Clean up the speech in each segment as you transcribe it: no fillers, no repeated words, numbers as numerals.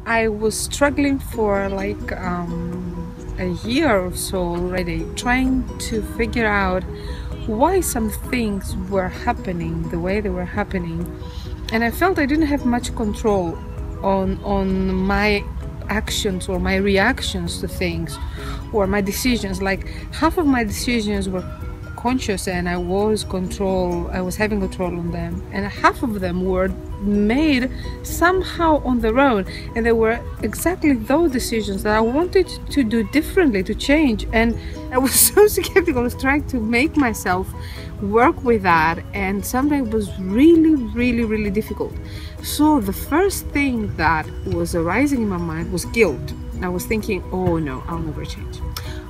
I was struggling for like a year or so already, trying to figure out why some things were happening the way they were happening, and I felt I didn't have much control on my actions or my reactions to things or my decisions. Like half of my decisions were conscious and I was having control on them, and half of them were made somehow on their own, and they were exactly those decisions that I wanted to do differently, to change. And I was so skeptical. I was trying to make myself work with that, and sometimes it was really difficult. So the first thing that was arising in my mind was guilt. I was thinking, oh no, I'll never change.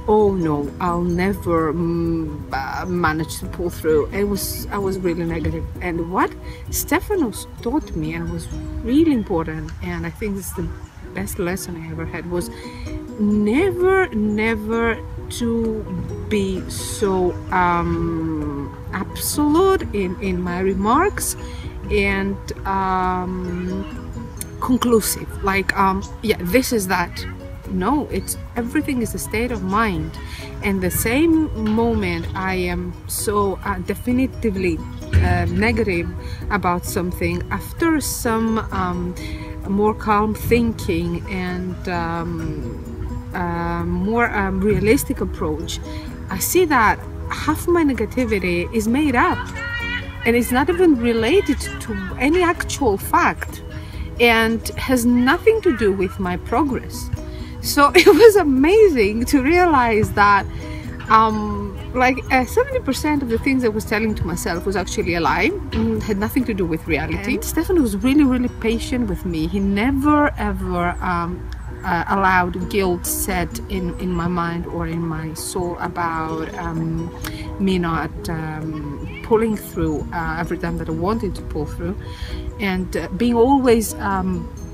Oh no, I'll never manage to pull through. I was really negative. And what Stefanos taught me, and was really important, and I think it's the best lesson I ever had, was never to be so absolute in my remarks and conclusive, like yeah, this is that. No, it's everything is a state of mind, and the same moment I am so definitively negative about something, after some more calm thinking and more realistic approach, I see that half my negativity is made up and it's not even related to any actual fact and has nothing to do with my progress. So it was amazing to realize that like 70% of the things I was telling to myself was actually a lie, had nothing to do with reality. And Stefan was really patient with me. He never ever allowed guilt set in my mind or in my soul about me not pulling through every time that I wanted to pull through, and being always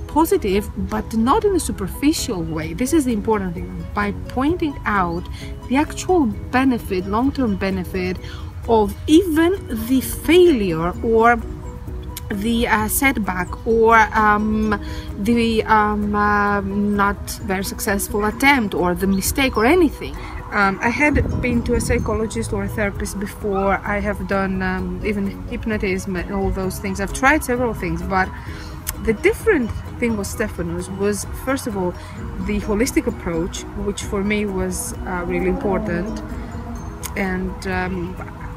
positive, but not in a superficial way. This is the important thing, by pointing out the actual benefit, long-term benefit of even the failure or the setback or the not very successful attempt or the mistake or anything. I had been to a psychologist or a therapist before. I have done even hypnotism and all those things. I've tried several things, but the different thing with Stefanos was, first of all, the holistic approach, which for me was really important. And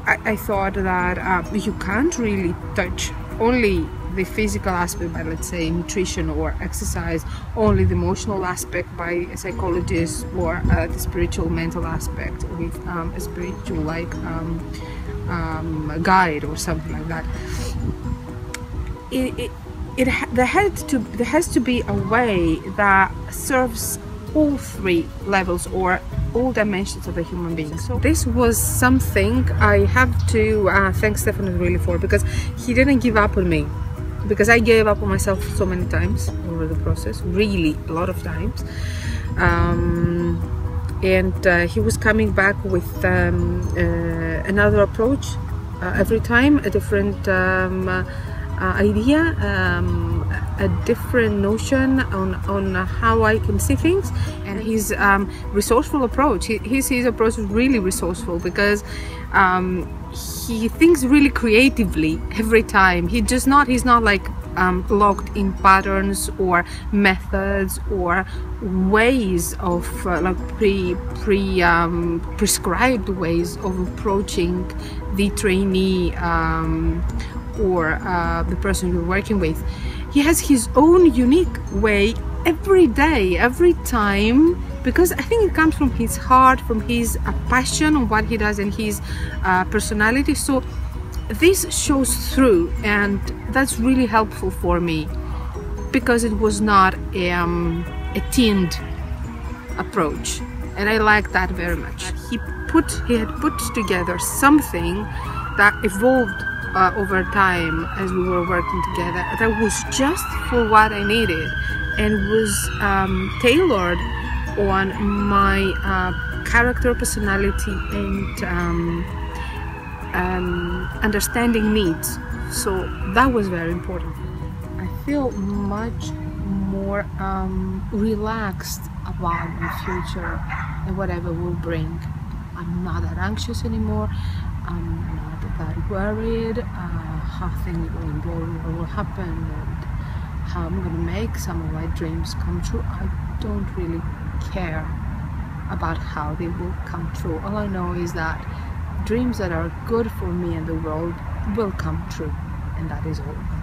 I thought that you can't really touch only the physical aspect by, let's say, nutrition or exercise, only the emotional aspect by a psychologist, or the spiritual mental aspect with a spiritual like guide or something like that. There has to be a way that serves all three levels or all dimensions of a human being. So this was something I have to thank Stefanos really for, because he didn't give up on me, because I gave up on myself so many times over the process, really a lot of times, and he was coming back with another approach every time, a different idea, a different notion on how I can see things. And his resourceful approach, his approach is really resourceful, because he thinks really creatively every time. He's not like locked in patterns or methods or ways of like prescribed ways of approaching the trainee or the person you're working with. He has his own unique way every day, every time, because I think it comes from his heart, from his passion on what he does, and his personality. So this shows through, and that's really helpful for me, because it was not a tinned approach, and I like that very much. He had put together something that evolved over time as we were working together, that was just for what I needed, and was tailored on my character, personality, and understanding needs. So that was very important. I feel much more relaxed about my future and whatever will bring. I'm not that anxious anymore. I'm not that worried how things will happen and how I'm gonna make some of my dreams come true. I don't really care about how they will come true. All I know is that dreams that are good for me and the world will come true, and that is all.